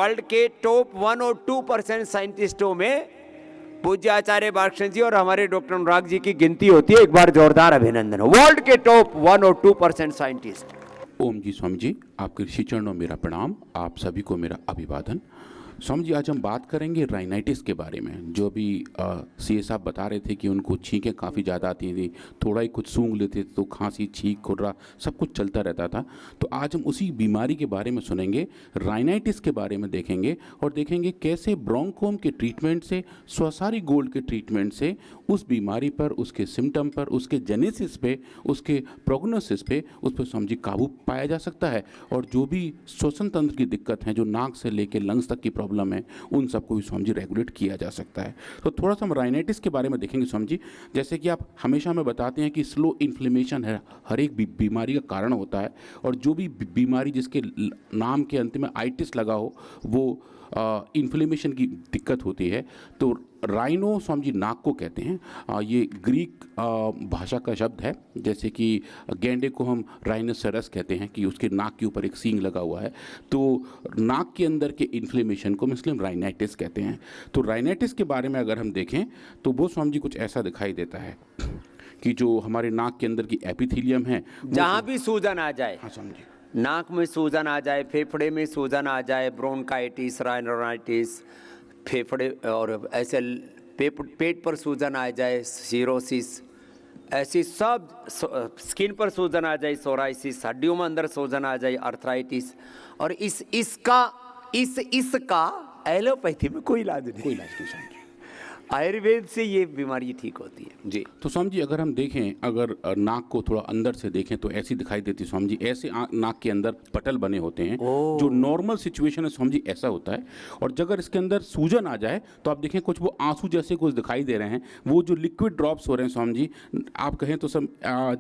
World के top 1 और 2% साइंटिस्टों में पूज्य आचार्य बालकृष्ण जी और हमारे डॉक्टर अनुराग जी की गिनती होती है। एक बार जोरदार अभिनंदन हो। वर्ल्ड के टॉप 1 और 2% साइंटिस्ट। ओम जी स्वामी जी, आपके ऋषि चरणों मेरा प्रणाम, आप सभी को मेरा अभिवादन। स्वामी जी, आज हम बात करेंगे राइनाइटिस के बारे में। जो भी सीए साहब बता रहे थे कि उनको छींकें काफ़ी ज़्यादा आती थी, थोड़ा ही कुछ सूंघ लेते तो खांसी, छींक, खुर्रा सब कुछ चलता रहता था। तो आज हम उसी बीमारी के बारे में सुनेंगे, राइनाइटिस के बारे में देखेंगे और देखेंगे कैसे ब्रोंकोम के ट्रीटमेंट से, स्वसारी गोल्ड के ट्रीटमेंट से उस बीमारी पर, उसके सिम्टम पर, उसके जेनेसिस पे, उसके प्रोग्नोसिस पे, उस पर स्वामी जी काबू पाया जा सकता है। और जो भी श्वसन तंत्र की दिक्कत है, जो नाक से लेकर लंग्स तक की प्रॉब्लम है, उन सबको भी स्वामी जी रेगुलेट किया जा सकता है। तो थोड़ा सा हम राइनाइटिस के बारे में देखेंगे स्वामी जी। जैसे कि आप हमेशा हमें बताते हैं कि स्लो इन्फ्लेमेशन है, हर एक बीमारी का कारण होता है। और जो भी बीमारी जिसके नाम के अंत में आइटिस लगा हो, वो इन्फ्लेमेशन की दिक्कत होती है। तो राइनो स्वामी जी नाक को कहते हैं। ये ग्रीक भाषा का शब्द है। जैसे कि गेंडे को हम राइनोसेरस कहते हैं कि उसके नाक के ऊपर एक सींग लगा हुआ है। तो नाक के अंदर के इन्फ्लेमेशन को मुस्लिम राइनाइटिस कहते हैं। तो राइनाइटिस के बारे में अगर हम देखें तो वो स्वामी जी कुछ ऐसा दिखाई देता है कि जो हमारे नाक के अंदर की एपिथेलियम है, जहाँ भी सूजन आ जाए, हाँ स्वामी जी, नाक में सूजन आ जाए, फेफड़े में सूजन आ जाए, ब्रोंकाइटिस, राइनाइटिस, फेफड़े और ऐसे पेट पर सूजन आ जाए, सीरोसिस, ऐसी सब स्किन पर सूजन आ जाए, सोराइसिस, हड्डियों में अंदर सूजन आ जाए, अर्थराइटिस। और इसका एलोपैथी में कोई इलाज नहीं, कोई इलाज नहीं स्वामी जी। आयुर्वेद से ये बीमारी ठीक होती है जी। तो स्वामी जी अगर हम देखें, अगर नाक को थोड़ा अंदर से देखें तो ऐसी दिखाई देती है स्वामी जी। ऐसे नाक के अंदर पटल बने होते हैं। जो नॉर्मल सिचुएशन है स्वामी जी ऐसा होता है। और अगर इसके अंदर सूजन आ जाए तो आप देखें कुछ वो आंसू जैसे कुछ दिखाई दे रहे हैं, वो जो लिक्विड ड्रॉप्स हो रहे हैं स्वामी जी, आप कहें तो सब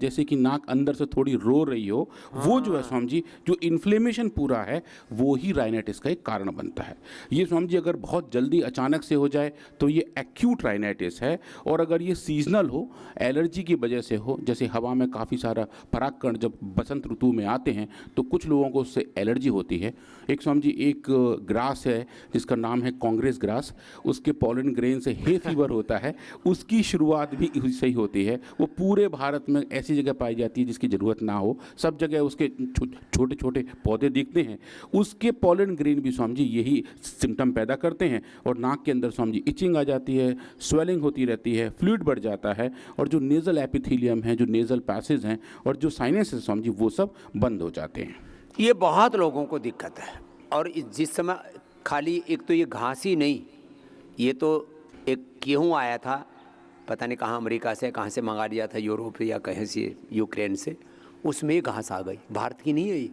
जैसे कि नाक अंदर से थोड़ी रो रही हो, वो जो है स्वामी जी, जो इन्फ्लेमेशन पूरा है, वो ही राइनाइटिस का एक कारण बनता है। ये स्वामी जी अगर बहुत जल्दी अचानक से हो जाए तो ये एक्यूट राइनाइटिस है। और अगर ये सीजनल हो, एलर्जी की वजह से हो, जैसे हवा में काफ़ी सारा परागकण जब बसंत ऋतु में आते हैं तो कुछ लोगों को उससे एलर्जी होती है। एक स्वामी जी एक ग्रास है जिसका नाम है कांग्रेस ग्रास, उसके पॉलन ग्रेन से हे फीवर होता है। उसकी शुरुआत भी इससे ही होती है। वो पूरे भारत में ऐसी जगह पाई जाती है जिसकी ज़रूरत ना हो, सब जगह उसके छोटे छोटे पौधे दिखते हैं। उसके पॉलन ग्रेन भी स्वामी जी यही सिम्टम पैदा करते हैं। और नाक के अंदर स्वामी जी इचिंग आ जाती है, स्वेलिंग होती रहती है, फ्लूइड बढ़ जाता है, और जो नेज़ल एपिथेलियम है, जो नेज़ल पैसेज हैं और जो साइनस है स्वामी जी, वो सब बंद हो जाते हैं। ये बहुत लोगों को दिक्कत है। और जिस समय खाली एक तो ये घांसी नहीं, ये तो एक गेहूँ आया था, पता नहीं कहाँ, अमेरिका से कहाँ से मंगा लिया था, यूरोप या कहीं से, यूक्रेन से, उसमें घास आ गई। भारत की नहीं है ये,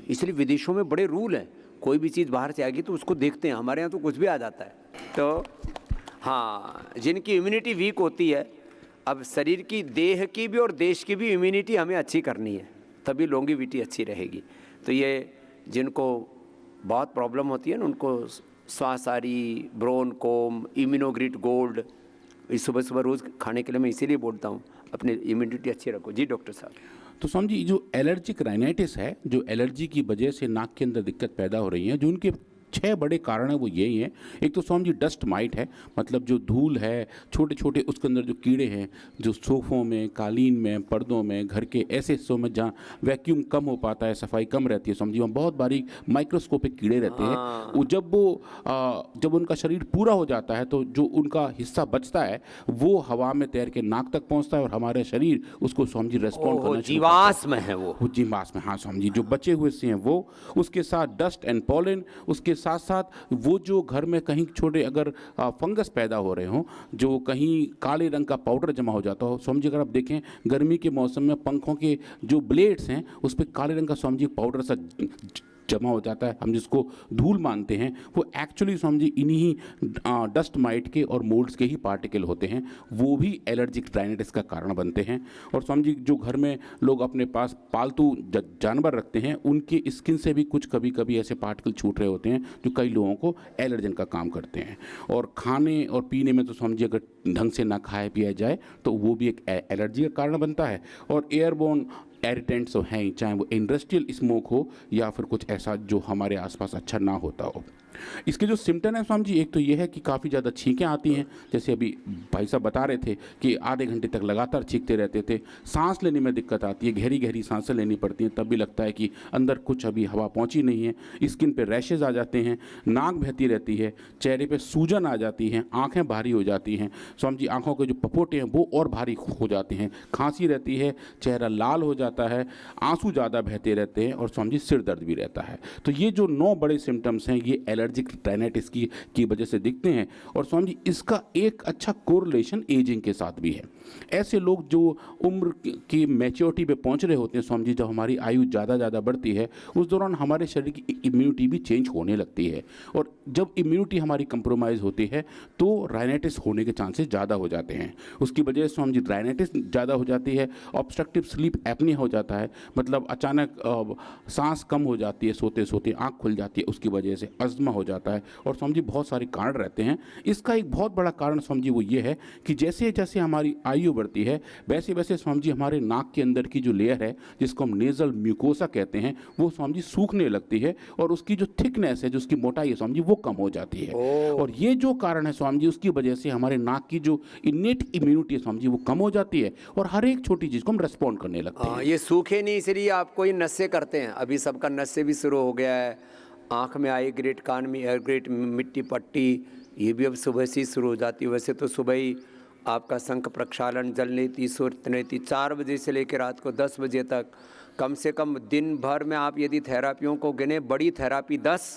इसलिए विदेशों में बड़े रूल हैं। कोई भी चीज़ बाहर से आएगी तो उसको देखते हैं। हमारे यहाँ तो कुछ भी आ जाता है। तो हाँ, जिनकी इम्यूनिटी वीक होती है, अब शरीर की, देह की भी और देश की भी इम्यूनिटी हमें अच्छी करनी है, तभी लॉन्गिविटी अच्छी रहेगी। तो ये जिनको बहुत प्रॉब्लम होती है ना, उनको श्वासारी, ब्रोनकोम, इम्यूनोग्रिट गोल्ड, इस सुबह सुबह रोज़ खाने के लिए मैं इसीलिए बोलता हूँ, अपनी इम्यूनिटी अच्छी रखो। जी डॉक्टर साहब। तो स्वामी जी जो एलर्जिक राइनाइटिस है, जो एलर्जी की वजह से नाक के अंदर दिक्कत पैदा हो रही है, जो उनके 6 बड़े कारण हैं वो यही हैं। एक तो स्वामी जी डस्ट माइट है, मतलब जो धूल है, छोटे छोटे उसके अंदर जो कीड़े हैं, जो सोफ़ों में, कालीन में, पर्दों में, घर के ऐसे हिस्सों में जहाँ वैक्यूम कम हो पाता है, सफाई कम रहती है स्वामी जी, वहाँ बहुत बारीक माइक्रोस्कोपिक कीड़े रहते हैं। वो जब उनका शरीर पूरा हो जाता है तो जो उनका हिस्सा बचता है वो हवा में तैर के नाक तक पहुँचता है और हमारे शरीर उसको स्वामी जी रेस्पॉन्ड करना, जीवाश्म में है वो जीवाश्म में। हाँ स्वामी जी, जो बचे हुए हिस्से हैं वो, उसके साथ डस्ट एंड पॉलन, उसके साथ साथ वो जो घर में कहीं छोटे अगर फंगस पैदा हो रहे हों, जो कहीं काले रंग का पाउडर जमा हो जाता हो। स्वामी जी अगर आप देखें गर्मी के मौसम में पंखों के जो ब्लेड्स हैं उस पर काले रंग का स्वामी जी पाउडर सा जमा हो जाता है, हम जिसको धूल मानते हैं, वो एक्चुअली समझिए इन्हीं डस्ट माइट के और मोल्ड्स के ही पार्टिकल होते हैं। वो भी एलर्जिक राइनाइटिस का कारण बनते हैं। और समझिए जो घर में लोग अपने पास पालतू जानवर रखते हैं, उनके स्किन से भी कुछ कभी कभी ऐसे पार्टिकल छूट रहे होते हैं जो कई लोगों को एलर्जन का काम करते हैं। और खाने और पीने में तो समझिए अगर ढंग से ना खाया पिया जाए तो वो भी एक एलर्जी का कारण बनता है। और एयरबोर्न एरिटेंट्स हैं, चाहे वो इंडस्ट्रियल स्मोक हो या फिर कुछ ऐसा जो हमारे आसपास अच्छा ना होता हो। इसके जो सिम्टम है स्वामी जी, एक तो ये है कि काफ़ी ज़्यादा छींकें आती हैं, जैसे अभी भाई साहब बता रहे थे कि आधे घंटे तक लगातार छींकते रहते थे। सांस लेने में दिक्कत आती है, गहरी गहरी सांसें लेनी पड़ती हैं, तब भी लगता है कि अंदर कुछ अभी हवा पहुंची नहीं है। स्किन पे रैशेज आ जाते हैं, नाक बहती रहती है, चेहरे पे सूजन आ जाती है, आंखें भारी हो जाती हैं स्वामी जी, आंखों के जो पपोटे हैं वो और भारी हो जाते हैं, खांसी रहती है, चेहरा लाल हो जाता है, आंसू ज़्यादा बहते रहते हैं और स्वामी जी सिर दर्द भी रहता है। तो ये जो 9 बड़े सिम्टम्स हैं ये एलर्जिक राइनाइटिस की वजह से दिखते हैं। और स्वामी जी इसका एक अच्छा कोरिलेशन एजिंग के साथ भी है। ऐसे लोग जो उम्र की मैच्योरिटी पे पहुंच रहे होते हैं स्वामी जी, जब हमारी आयु ज़्यादा बढ़ती है उस दौरान हमारे शरीर की इम्यूनिटी भी चेंज होने लगती है, और जब इम्यूनिटी हमारी कंप्रोमाइज़ होती है तो राइनाइटिस होने के चांसेस ज़्यादा हो जाते हैं। उसकी वजह से स्वामी जी राइनाइटिस ज़्यादा हो जाती है, ऑब्स्ट्रक्टिव स्लीप एपनिया हो जाता है, मतलब अचानक सांस कम हो जाती है, सोते सोते आँख खुल जाती है, उसकी वजह से अस्थमा हो जाता है, और स्वामी जी बहुत सारे कारण रहते हैं। इसका एक बहुत बड़ा कारण स्वामी जी वो ये है कि जैसे जैसे हमारी आयु बढ़ती है वैसे वैसे स्वामी जी हमारे नाक के अंदर की जो लेयर है जिसको हम नेजल म्यूकोसा कहते हैं वो स्वामी जी सूखने लगती है, और उसकी जो थिकनेस है, जो उसकी मोटाई है स्वामी जी वो कम हो जाती है। और ये जो कारण है स्वामी जी उसकी वजह से हमारे नाक की जो इनेट इम्यूनिटी है स्वामी जी वो कम हो जाती है, और हर एक छोटी चीज़ को हम रेस्पॉन्ड करने लगते हैं। ये सूखे नहीं, इसलिए आप कोई नशे करते हैं, अभी सबका नशे भी शुरू हो गया है, आँख में आई ग्रेट, कान में एयर ग्रेट, मिट्टी पट्टी, ये भी अब सुबह से ही शुरू हो जाती है। वैसे तो सुबह ही आपका शंख प्रक्षालन, जल नीति, सुरत नीति 4 बजे से लेकर रात को 10 बजे तक, कम से कम दिन भर में आप यदि थेरापियों को गिने, बड़ी थेरापी 10,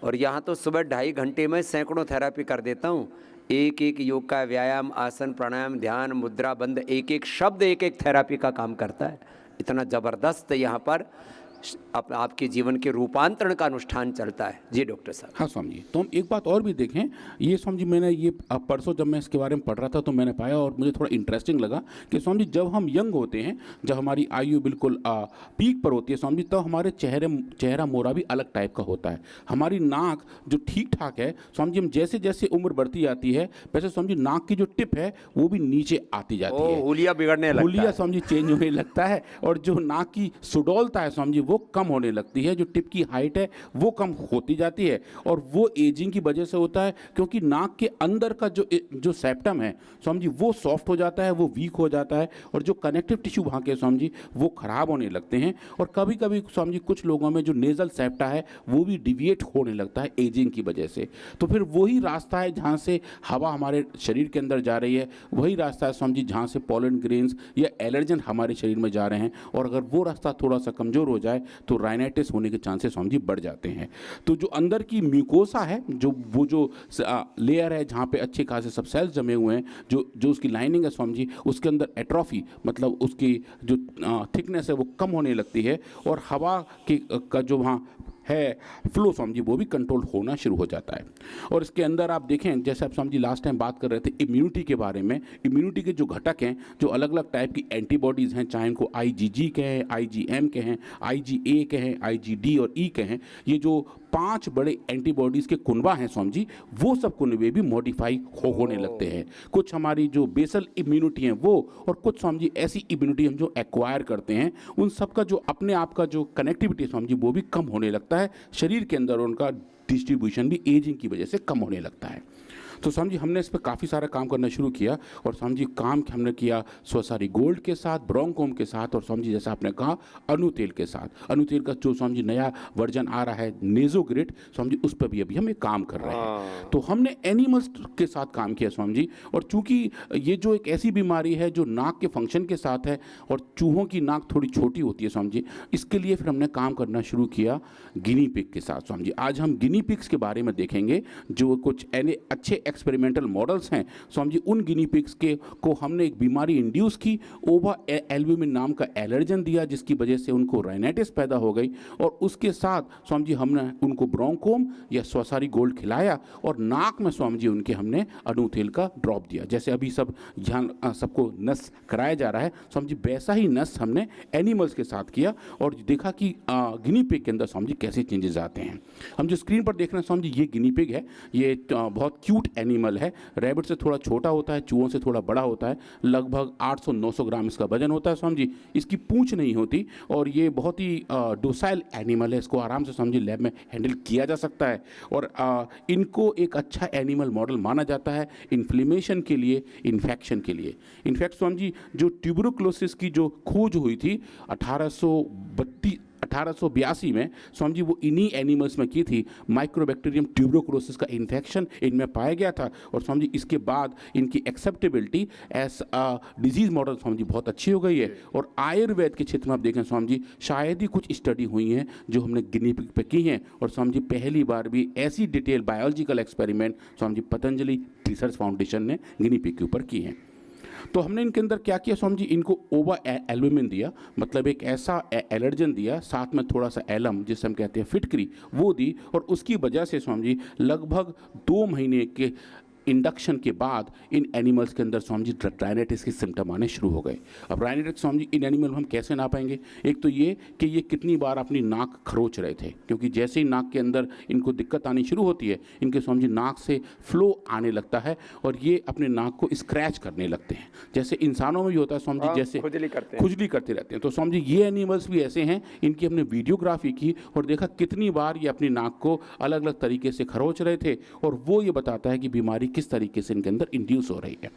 और यहाँ तो सुबह 2.5 घंटे में सैकड़ों थेरापी कर देता हूँ। एक एक योग का व्यायाम, आसन, प्राणायाम, ध्यान, मुद्रा बंद, एक एक शब्द एक एक थेरापी का काम करता है। इतना ज़बरदस्त यहाँ पर आपके जीवन के रूपांतरण का अनुष्ठान चलता है। जी डॉक्टर साहब। हाँ स्वामी जी, तो हम एक बात और भी देखें, ये स्वामी जी मैंने ये परसों जब मैं इसके बारे में पढ़ रहा था तो मैंने पाया और मुझे थोड़ा इंटरेस्टिंग लगा कि स्वामी जी जब हम यंग होते हैं, जब हमारी आयु बिल्कुल पीक पर होती है स्वामी जी, तब हमारे चेहरा मोरा भी अलग टाइप का होता है। हमारी नाक जो ठीक ठाक है स्वामी जी, हम जैसे जैसे उम्र बढ़ती जाती है वैसे स्वामी जी नाक की जो टिप है वो भी नीचे आती जाती है, हुलिया बिगड़ने लगता है, हुलिया स्वामी जी चेंज होने लगता है, और जो नाक की सुडौलता है स्वामी जी वो कम होने लगती है, जो टिप की हाइट है वो कम होती जाती है, और वो एजिंग की वजह से होता है, क्योंकि नाक के अंदर का जो सेप्टम है स्वामी जी वो सॉफ्ट हो जाता है, वो वीक हो जाता है, और जो कनेक्टिव टिश्यू वहाँ के स्वामी जी वो खराब होने लगते हैं, और कभी कभी स्वामी जी कुछ लोगों में जो नेजल सेप्टा है वो भी डिविएट होने लगता है एजिंग की वजह से। तो फिर वही रास्ता है जहाँ से हवा हमारे शरीर के अंदर जा रही है, वही रास्ता है स्वामी जी जहाँ से पॉलन ग्रेन्स या एलर्जन हमारे शरीर में जा रहे हैं, और अगर वो रास्ता थोड़ा सा कमज़ोर हो जाए तो राइनाइटिस होने के चांसेस स्वामी जी बढ़ जाते हैं। तो जो अंदर की म्यूकोसा है, जो लेयर है जहाँ पे अच्छे खासे सब सेल्स जमे हुए हैं, जो उसकी लाइनिंग है स्वामी जी, उसके अंदर एट्रोफी मतलब उसकी जो थिकनेस है वो कम होने लगती है, और हवा का जो वहाँ है फ्लो स्वामी जी वो भी कंट्रोल होना शुरू हो जाता है। और इसके अंदर आप देखें, जैसे आप स्वामी जी लास्ट टाइम बात कर रहे थे इम्यूनिटी के बारे में, इम्यूनिटी के जो घटक हैं, जो अलग अलग टाइप की एंटीबॉडीज़ हैं, चाहे इनको IgG कहें, IgM कहें, IgA कहें, IgD और E कहें, ये जो 5 बड़े एंटीबॉडीज़ के कुनबा हैं स्वामी जी, वो सब कुनबे भी मॉडिफाई होने लगते हैं। कुछ हमारी जो बेसल इम्यूनिटी हैं वो, और कुछ स्वामी जी ऐसी इम्यूनिटी हम जो एक्वायर करते हैं, उन सब का जो अपने आप का जो कनेक्टिविटी स्वामी जी वो भी कम होने लगता है शरीर के अंदर, उनका डिस्ट्रीब्यूशन भी एजिंग की वजह से कम होने लगता है। तो स्वामी जी हमने इस पर काफ़ी सारा काम करना शुरू किया, और स्वामी जी काम हमने किया स्वसारी गोल्ड के साथ, ब्रोंकोम के साथ, और स्वामी जी जैसा आपने कहा अनु तेल के साथ। अनु तेल का जो स्वामी जी नया वर्जन आ रहा है नेजोग्रिड स्वामी जी, उस पर भी अभी हम एक काम कर रहे हैं। तो हमने एनिमल्स के साथ काम किया स्वामी जी, और चूंकि ये जो एक ऐसी बीमारी है जो नाक के फंक्शन के साथ है, और चूहों की नाक थोड़ी छोटी होती है स्वामी जी, इसके लिए फिर हमने काम करना शुरू किया गिनी पिग के साथ स्वामी जी। आज हम गिनी पिग्स के बारे में देखेंगे, जो कुछ अच्छे एक्सपेरिमेंटल मॉडल्स हैं स्वामी जी। उन गिनी पिग्स को हमने एक बीमारी इंड्यूस की, ओवा एल्ब्यूमिन नाम का एलर्जन दिया, जिसकी वजह से उनको राइनाइटिस पैदा हो गई, और उसके साथ स्वामी जी हमने उनको ब्रोंकोम या स्वसारी गोल्ड खिलाया, और नाक में स्वामी जी उनके हमने अणुतेल का ड्रॉप दिया। जैसे अभी सब यहाँ सबको नस कराया जा रहा है स्वामी जी, वैसा ही नस हमने एनिमल्स के साथ किया, और देखा कि गिनी पिग के अंदर स्वामी जी कैसे चेंजेस आते हैं। हम जो स्क्रीन पर देख रहे हैं स्वामी जी, ये गिनी पिग है, ये बहुत क्यूट एनिमल है, रैबिट से थोड़ा छोटा होता है, चूहों से थोड़ा बड़ा होता है, लगभग 800-900 ग्राम इसका वजन होता है समझी। इसकी पूंछ नहीं होती और ये बहुत ही डोसाइल एनिमल है, इसको आराम से समझी लैब में हैंडल किया जा सकता है। और इनको एक अच्छा एनिमल मॉडल माना जाता है इन्फ्लेमेशन के लिए, इन्फेक्शन के लिए। इनफैक्ट समझी जो ट्यूबरकुलोसिस की जो खोज हुई थी 1882 में समझी, वो इन्हीं एनिमल्स में की थी। माइक्रोबैक्टीरियम ट्यूबरकुलोसिस का इन्फेक्शन इनमें पाया गया था और समझी इसके बाद इनकी acceptability as a disease model समझी बहुत अच्छी हो गई है। और आयुर्वेद के क्षेत्र में आप देखें समझी शायद ही कुछ स्टडी हुई हैं जो हमने गिनी पिग पे की हैं, और समझी पहली बार भी ऐसी डिटेल बायोलॉजिकल एक्सपेरिमेंट समझी पतंजलि रिसर्च फाउंडेशन ने गिनी पिग के ऊपर की हैं। तो हमने इनके अंदर क्या किया समझी, इनको ओवा एल्बुमिन दिया, मतलब एक ऐसा एलर्जन दिया, साथ में थोड़ा सा एलम जिसे हम कहते हैं फिटकरी वो दी, और उसकी वजह से समझी लगभग 2 महीने के इंडक्शन के बाद इन एनिमल्स के अंदर समझी राइनाइटिस के सिम्टम आने शुरू हो गए। अब राइनाइटिस समझी इन एनिमल में हम कैसे नापाएंगे, एक तो ये कि ये कितनी बार अपनी नाक खरोच रहे थे, क्योंकि जैसे ही नाक के अंदर इनको दिक्कत आनी शुरू होती है इनके समझी नाक से फ्लो आने लगता है और ये अपने नाक को स्क्रैच करने लगते हैं, जैसे इंसानों में भी होता है समझी, जैसे खुजली करते रहते हैं। तो समझी ये एनिमल्स भी ऐसे हैं, इनकी हमने वीडियोग्राफी की और देखा कितनी बार ये अपनी नाक को अलग अलग तरीके से खरोच रहे थे, और वो ये बताता है कि बीमारी किस तरीके से इनके अंदर इंड्यूस हो रही है।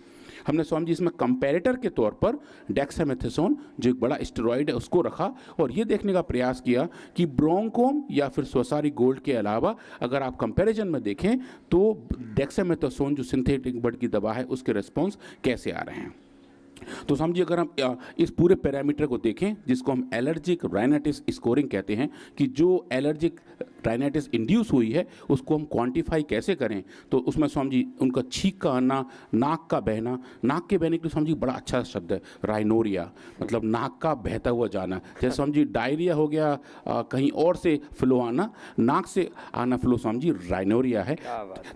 हमने समझी इसमें कंपैरेटर के तौर पर डेक्सामेथासोन जो एक बड़ा स्टेरॉइड है उसको रखा और ये देखने का प्रयास किया कि ब्रोंकोम या फिर स्वसारी गोल्ड के अलावा अगर आप कंपैरिजन में देखें तो डेक्सामेथासोन जो सिंथेटिक ब्लड की दवा है उसके रिस्पॉन्स कैसे आ रहे हैं। तो समझिए अगर हम इस पूरे पैरामीटर को देखें जिसको हम एलर्जिक राइनाइटिस स्कोरिंग कहते हैं, कि जो एलर्जिक राइनाइटिस इंड्यूस हुई है उसको हम क्वांटिफाई कैसे करें, तो उसमें समझिए उनका छींक का आना, नाक का बहना, नाक के बहने के लिए समझिए बड़ा अच्छा शब्द है राइनोरिया, मतलब नाक का बहता हुआ जाना, जैसे समझिए डायरिया हो गया, कहीं और से फ्लो आना, नाक से आना फ्लो समझिए राइनोरिया है।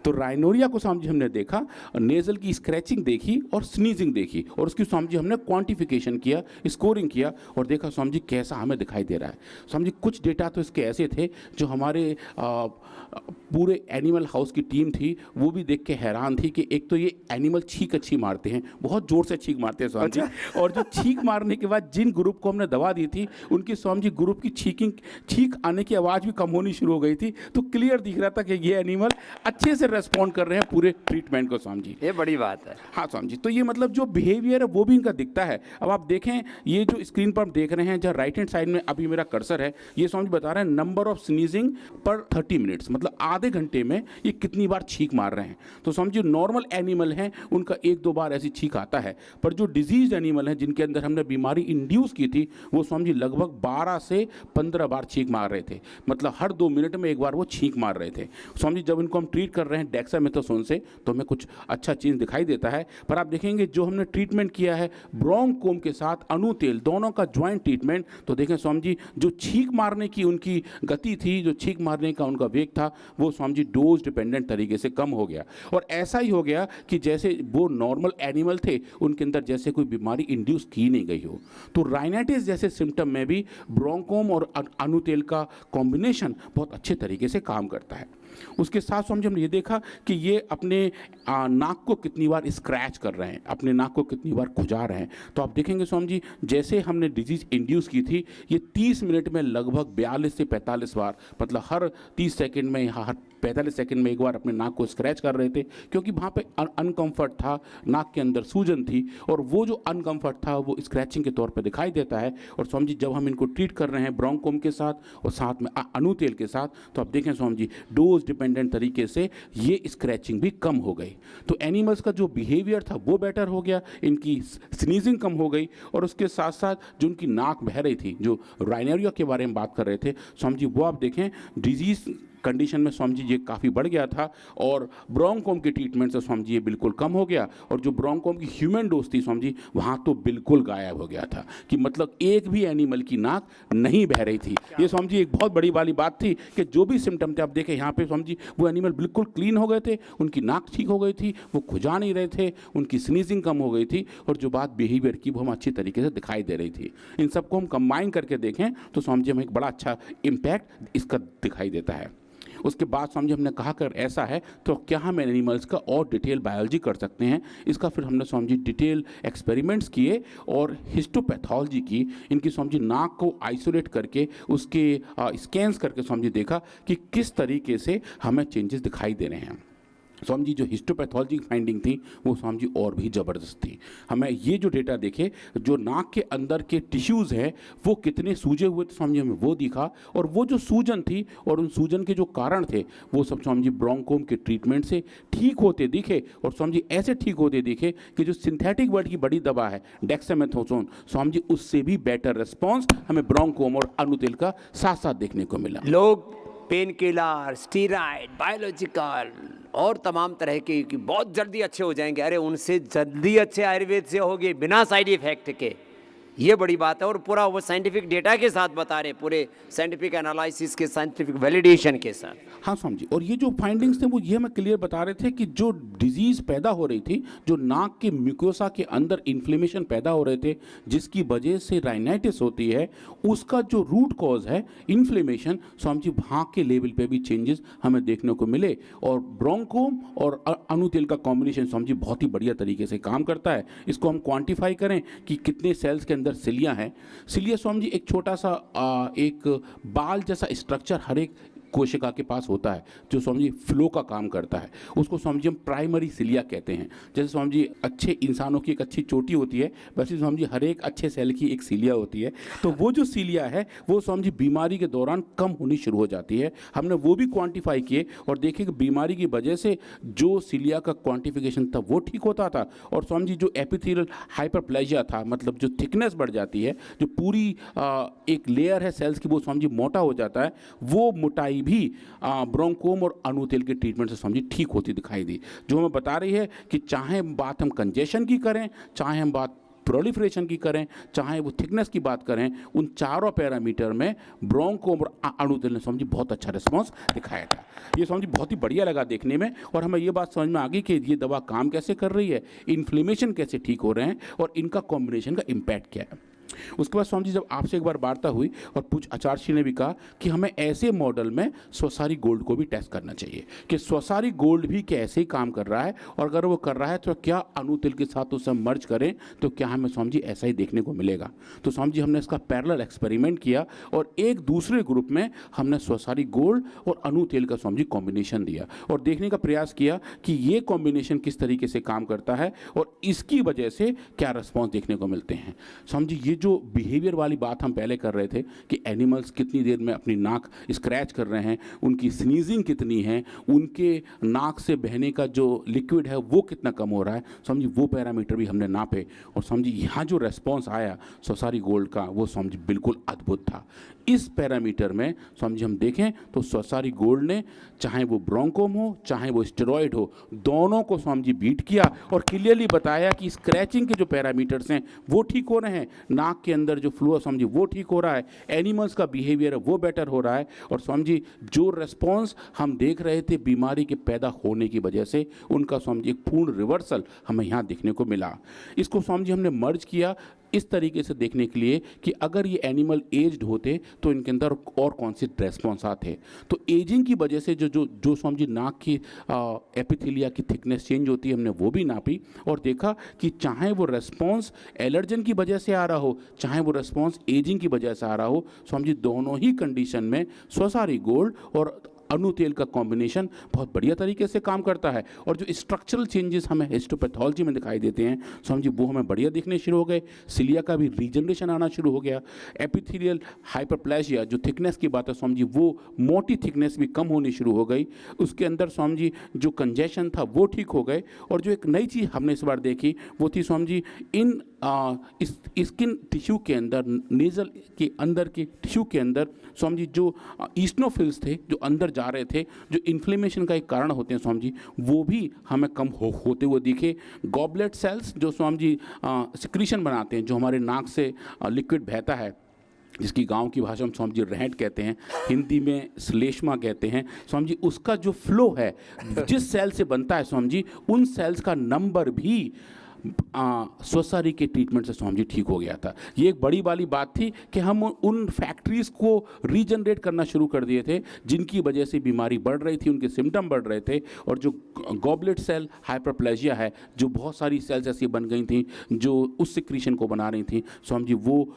तो राइनोरिया को समझिए हमने देखा, नेजल की स्क्रैचिंग देखी और स्नीजिंग देखी और उसकी समझिए हमने क्वांटिफिकेशन किया, स्कोरिंग किया और देखा समझिए कैसा हमें दिखाई दे रहा है। समझिए कुछ डेटा तो इसके ऐसे थे जो हमारे पूरे एनिमल हाउस की टीम थी वो भी देख के हैरान थी कि एक तो ये एनिमल छींक अच्छी मारते हैं, बहुत जोर से छींक मारते हैं स्वामी जी, और जो छींक मारने के बाद जिन ग्रुप को हमने दवा दी थी उनकी स्वामी जी ग्रुप की छींक आने की आवाज़ भी कम होनी शुरू हो गई थी। तो क्लियर दिख रहा था कि ये एनिमल अच्छे से रेस्पॉन्ड कर रहे हैं पूरे ट्रीटमेंट को स्वामी जी। ये बड़ी बात है। हाँ स्वामी जी, तो ये मतलब जो बिहेवियर है वो भी इनका दिखता है। अब आप देखें ये जो स्क्रीन पर आप देख रहे हैं जहाँ राइट हैंड साइड में अभी मेरा कर्सर है, ये स्वामी जी बता रहे हैं नंबर ऑफ स्नीजिंग पर 30 मिनट्स, मतलब आधे घंटे में ये कितनी बार छींक मार रहे हैं। तो समझिए नॉर्मल एनिमल हैं उनका 1-2 बार ऐसी छींक आता है, पर जो डिजीज एनिमल हैं जिनके अंदर हमने बीमारी इंड्यूस की थी वो समझिए लगभग 12 से 15 बार छींक मार रहे थे, मतलब हर 2 मिनट में एक बार वो छींक मार रहे थे। समझिए जब इनको हम ट्रीट कर रहे हैं डेक्सामेथासोन से तो हमें कुछ अच्छा चीज़ दिखाई देता है, पर आप देखेंगे जो हमने ट्रीटमेंट किया है ब्रोंकोम के साथ अणु तेल दोनों का ज्वाइंट ट्रीटमेंट, तो देखें स्वामी जी जो छींक मारने की उनकी गति थी, जो छींक मारने का उनका वेग था, वो स्वामी जी डोज डिपेंडेंट तरीके से कम हो गया और ऐसा ही हो गया कि जैसे वो नॉर्मल एनिमल थे उनके अंदर जैसे कोई बीमारी इंड्यूस की नहीं गई हो। तो राइनाइटिस जैसे सिम्टम में भी ब्रोंकोम और अणु तेल का कॉम्बिनेशन बहुत अच्छे तरीके से काम करता है। उसके साथ समझे हमने ये देखा कि ये अपने नाक को कितनी बार स्क्रैच कर रहे हैं, अपने नाक को कितनी बार खुजा रहे हैं। तो आप देखेंगे स्वामी जी जैसे हमने डिजीज इंड्यूस की थी ये 30 मिनट में लगभग 42 से 45 बार, मतलब हर 30 सेकंड में हर 45 सेकंड में एक बार अपने नाक को स्क्रैच कर रहे थे, क्योंकि वहाँ पे अनकंफर्ट था, नाक के अंदर सूजन थी और वो जो अनकंफर्ट था वो स्क्रैचिंग के तौर पे दिखाई देता है। और स्वामी जी जब हम इनको ट्रीट कर रहे हैं ब्रोंकोम के साथ और साथ में अणु तेल के साथ, तो आप देखें स्वामी जी डोज डिपेंडेंट तरीके से ये स्क्रैचिंग भी कम हो गई। तो एनिमल्स का जो बिहेवियर था वो बेटर हो गया, इनकी स्नीजिंग कम हो गई और उसके साथ साथ जो उनकी नाक बह रही थी, जो राइनोरिया के बारे में बात कर रहे थे स्वामी जी, वो आप देखें डिजीज कंडीशन में स्वामी जी ये काफ़ी बढ़ गया था और ब्रोंकोम के ट्रीटमेंट से स्वामी जी ये बिल्कुल कम हो गया और जो ब्रोंकोम की ह्यूमन डोज थी स्वामी जी वहाँ तो बिल्कुल गायब हो गया था, कि मतलब एक भी एनिमल की नाक नहीं बह रही थी। ये स्वामी जी एक बहुत बड़ी वाली बात थी कि जो भी सिम्टम थे आप देखें यहाँ पे स्वामी जी वो एनिमल बिल्कुल क्लीन हो गए थे, उनकी नाक ठीक हो गई थी, वो खुजा नहीं रहे थे, उनकी स्नीजिंग कम हो गई थी और जो बात बिहेवियर की वो हम अच्छी तरीके से दिखाई दे रही थी। इन सबको हम कंबाइन करके देखें तो स्वामी जी हमें एक बड़ा अच्छा इम्पैक्ट इसका दिखाई देता है। उसके बाद स्वामी जी हमने कहा अगर ऐसा है तो क्या हम एनिमल्स का और डिटेल बायोलॉजी कर सकते हैं। इसका फिर हमने स्वामी जी डिटेल एक्सपेरिमेंट्स किए और हिस्टोपैथोलॉजी की, इनकी स्वामी जी नाक को आइसोलेट करके उसके स्कैन्स करके स्वामी जी देखा कि किस तरीके से हमें चेंजेस दिखाई दे रहे हैं। स्वामी जी जो हिस्टोपैथोलॉजी फाइंडिंग थी वो स्वामी जी और भी ज़बरदस्त थी। हमें ये जो डेटा देखे, जो नाक के अंदर के टिश्यूज़ हैं वो कितने सूजे हुए थे स्वामी जी, हमें वो दिखा। और वो जो सूजन थी और उन सूजन के जो कारण थे वो सब स्वामी जी ब्रोंकोम के ट्रीटमेंट से ठीक होते दिखे। और स्वामी जी ऐसे ठीक होते दिखे कि जो सिंथेटिक वर्ड की बड़ी दवा है डेक्सामेथासोन, स्वामी जी उससे भी बेटर रिस्पॉन्स हमें ब्रोंकोम और अनुतिल का साथ साथ देखने को मिला। लोग पेन किलर, स्टीराइड, बायोलॉजिकल और तमाम तरह के कि बहुत जल्दी अच्छे हो जाएंगे, अरे उनसे जल्दी अच्छे आयुर्वेद से होगे बिना साइड इफेक्ट के। ये बड़ी बात है और पूरा वो साइंटिफिक डेटा के साथ बता रहे, पूरे साइंटिफिक एनालिसिस के, साइंटिफिक वैलिडेशन के साथ। हाँ स्वामी जी, और ये जो फाइंडिंग्स थे वो ये हमें क्लियर बता रहे थे कि जो डिजीज़ पैदा हो रही थी, जो नाक के म्यूकोसा के अंदर इन्फ्लेमेशन पैदा हो रहे थे जिसकी वजह से राइनाइटिस होती है, उसका जो रूट कॉज है इन्फ्लेमेशन, स्वामी जी वहाँ के लेवल पे भी चेंजेस हमें देखने को मिले। और ब्रोंकोम और अनुतेल का कॉम्बिनेशन स्वामी जी बहुत ही बढ़िया तरीके से काम करता है। इसको हम क्वान्टिफाई करें कि कितने सेल्स के अंदर सिलिया हैं। सिलिया स्वामी जी एक छोटा सा एक बाल जैसा स्ट्रक्चर हर एक कोशिका के पास होता है जो स्वामी जी फ्लो का काम करता है। उसको स्वामी जी हम प्राइमरी सिलिया कहते हैं। जैसे स्वामी जी अच्छे इंसानों की एक अच्छी चोटी होती है, वैसे स्वामी जी हर एक अच्छे सेल की एक सिलिया होती है। तो वो जो सिलिया है वो स्वामी जी बीमारी के दौरान कम होनी शुरू हो जाती है। हमने वो भी क्वांटिफाई किए और देखे कि बीमारी की वजह से जो सिलिया का क्वांटिफिकेशन था वो ठीक होता था। और स्वामी जी जो एपिथेलियल हाइपरप्लेजिया था, मतलब जो थिकनेस बढ़ जाती है, जो पूरी एक लेयर है सेल्स की, वो स्वामी जी मोटा हो जाता है, वो मोटाई भी ब्रोंकोम और अनुतेल के ट्रीटमेंट से समझी ठीक होती दिखाई दी। जो हमें बता रही है कि चाहे बात हम कंजेशन की करें, चाहे हम बात प्रोलिफरेशन की करें, चाहे वो थिकनेस की बात करें, उन चारों पैरामीटर में ब्रोंकोम और अनुतेल ने समझी बहुत अच्छा रिस्पॉन्स दिखाया था। ये समझी बहुत ही बढ़िया लगा देखने में। और हमें ये बात समझ में आ गई कि ये दवा काम कैसे कर रही है, इन्फ्लेमेशन कैसे ठीक हो रहे हैं और इनका कॉम्बिनेशन का इम्पैक्ट क्या है। उसके बाद स्वामी जी जब आपसे एक बार वार्ता हुई और पूछ आचार्य ने भी कहा कि हमें ऐसे मॉडल में स्वसारी गोल्ड को भी टेस्ट करना चाहिए कि स्वसारी गोल्ड भी क्या ऐसे ही काम कर रहा है, और अगर वो कर रहा है तो क्या अनुतिल के साथ उसे मर्ज करें तो क्या हमें स्वामी जी ऐसा ही देखने को मिलेगा। तो स्वामी जी हमने इसका पैरेलल एक्सपेरिमेंट किया और एक दूसरे ग्रुप में हमने स्वसारी गोल्ड और अनुतिल का स्वामी जी कॉम्बिनेशन दिया और देखने का प्रयास किया कि ये कॉम्बिनेशन किस तरीके से काम करता है और इसकी वजह से क्या रिस्पॉन्स देखने को मिलते हैं। स्वामी जी ये जो बिहेवियर वाली बात हम पहले कर रहे थे कि एनिमल्स कितनी देर में अपनी नाक स्क्रैच कर रहे हैं, उनकी स्नीजिंग कितनी है, उनके नाक से बहने का जो लिक्विड है वो कितना कम हो रहा है, समझी वो पैरामीटर भी हमने नापे। और समझी यहाँ जो रेस्पॉन्स आया स्वसारी गोल्ड का वो समझी बिल्कुल अद्भुत था। इस पैरामीटर में समझी हम देखें तो स्वसारी गोल्ड ने चाहे वो ब्रोंकोम हो चाहे वो स्टेरॉयड हो, दोनों को समझी बीट किया और क्लियरली बताया कि स्क्रैचिंग के जो पैरामीटर्स हैं वो ठीक हो रहे हैं, नाक के अंदर जो फ्लो समझी वो ठीक हो रहा है, एनिमल्स का बिहेवियर है वो बेटर हो रहा है। और समझी जो रेस्पॉन्स हम देख रहे थे बीमारी के पैदा होने की वजह से, उनका समझी एक पूर्ण रिवर्सल हमें यहाँ देखने को मिला। इसको समझी हमने मर्ज किया इस तरीके से देखने के लिए कि अगर ये एनिमल एज्ड होते तो इनके अंदर और कौन से रेस्पॉन्स आते। तो एजिंग की वजह से जो जो जो समझी नाक की एपिथेलिया की थिकनेस चेंज होती है, हमने वो भी नापी और देखा कि चाहे वो रेस्पॉन्स एलर्जन की वजह से आ रहा हो, चाहे वो रेस्पॉन्स एजिंग की वजह से आ रहा हो, समझी दोनों ही कंडीशन में स्वसारी गोल्ड और अनुतेल का कॉम्बिनेशन बहुत बढ़िया तरीके से काम करता है। और जो स्ट्रक्चरल चेंजेस हमें हिस्टोपैथोलॉजी में दिखाई देते हैं समझिए वो हमें बढ़िया दिखने शुरू हो गए। सिलिया का भी रीजनरेशन आना शुरू हो गया। एपिथेलियल हाइपरप्लेजिया जो थिकनेस की बात है समझिए वो मोटी थिकनेस भी कम होनी शुरू हो गई। उसके अंदर समझिए जो कंजेशन था वो ठीक हो गए। और जो एक नई चीज़ हमने इस बार देखी वो थी समझिए इन स्किन टिश्यू के अंदर, नेजल के अंदर के टिश्यू के अंदर स्वामी जी जो ईस्नोफिल्स थे जो अंदर जा रहे थे, जो इन्फ्लेमेशन का एक कारण होते हैं स्वामी जी, वो भी हमें कम होते हुए दिखे। गॉबलेट सेल्स जो स्वामी जी सिक्रीशन बनाते हैं, जो हमारे नाक से लिक्विड बहता है, जिसकी गांव की भाषा में स्वामी जी रहट कहते हैं, हिंदी में श्लेष्मा कहते हैं, स्वामी जी उसका जो फ्लो है जिस सेल से बनता है स्वामी जी, उन सेल्स का नंबर भी स्वसारी के ट्रीटमेंट से स्वामी जी ठीक हो गया था। ये एक बड़ी वाली बात थी कि हम उन फैक्ट्रीज को रीजनरेट करना शुरू कर दिए थे जिनकी वजह से बीमारी बढ़ रही थी, उनके सिम्टम बढ़ रहे थे। और जो गॉबलेट सेल हाइपरप्लेजिया है, जो बहुत सारी सेल्स ऐसी बन गई थी जो उस सिक्रीशन को बना रही थी, स्वामी जी वो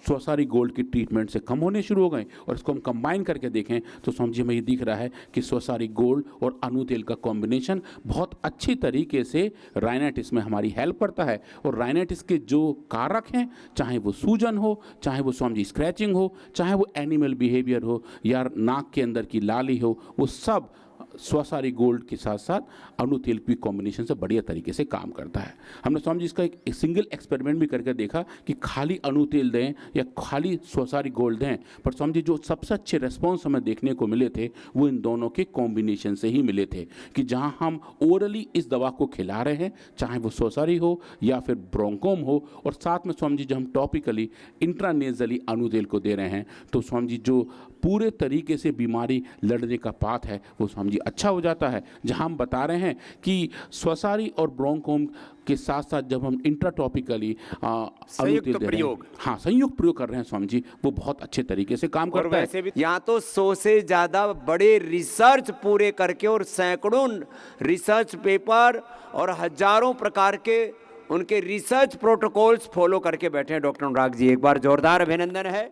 स्वसारी गोल्ड की ट्रीटमेंट से कम होने शुरू हो गए। और इसको हम कंबाइन करके देखें तो स्वामी जी हमें ये दिख रहा है कि स्वसारी गोल्ड और अनु तेल का कॉम्बिनेशन बहुत अच्छी तरीके से राइनाइटिस में हमारी हेल्प करता है। और राइनाइटिस के जो कारक हैं, चाहे वो सूजन हो, चाहे वो स्वामी जी स्क्रैचिंग हो, चाहे वो एनिमल बिहेवियर हो या नाक के अंदर की लाली हो, वो सब स्वसारी गोल्ड के साथ साथ अनु तेल की कॉम्बिनेशन से बढ़िया तरीके से काम करता है। हमने स्वामी जी इसका एक सिंगल एक्सपेरिमेंट भी करके देखा कि खाली अनु तेल दें या खाली स्वसारी गोल्ड दें, पर स्वामी जी जो सबसे अच्छे रेस्पॉन्स हमें देखने को मिले थे वो इन दोनों के कॉम्बिनेशन से ही मिले थे। कि जहाँ हम ओरली इस दवा को खिला रहे हैं, चाहे वो स्वसारी हो या फिर ब्रोंकोम हो, और साथ में स्वामी जी जब हम टॉपिकली इंट्रानेजली अनु तेल को दे रहे हैं, तो स्वामी जी जो पूरे तरीके से बीमारी लड़ने का पाथ है वो स्वामी जी अच्छा हो जाता है। जहां हम बता रहे हैं कि स्वसारी और ब्रोंकोम के साथ साथ जब हम इंट्राटॉपिकली संयुक्त प्रयोग, हाँ संयुक्त प्रयोग कर रहे हैं स्वामी जी, वो बहुत अच्छे तरीके से काम करता है। वैसे भी यहाँ तो 100 से ज़्यादा बड़े रिसर्च पूरे करके और सैकड़ों रिसर्च पेपर और हजारों प्रकार के उनके रिसर्च प्रोटोकॉल्स फॉलो करके बैठे हैं डॉक्टर अनुराग जी। एक बार जोरदार अभिनंदन है।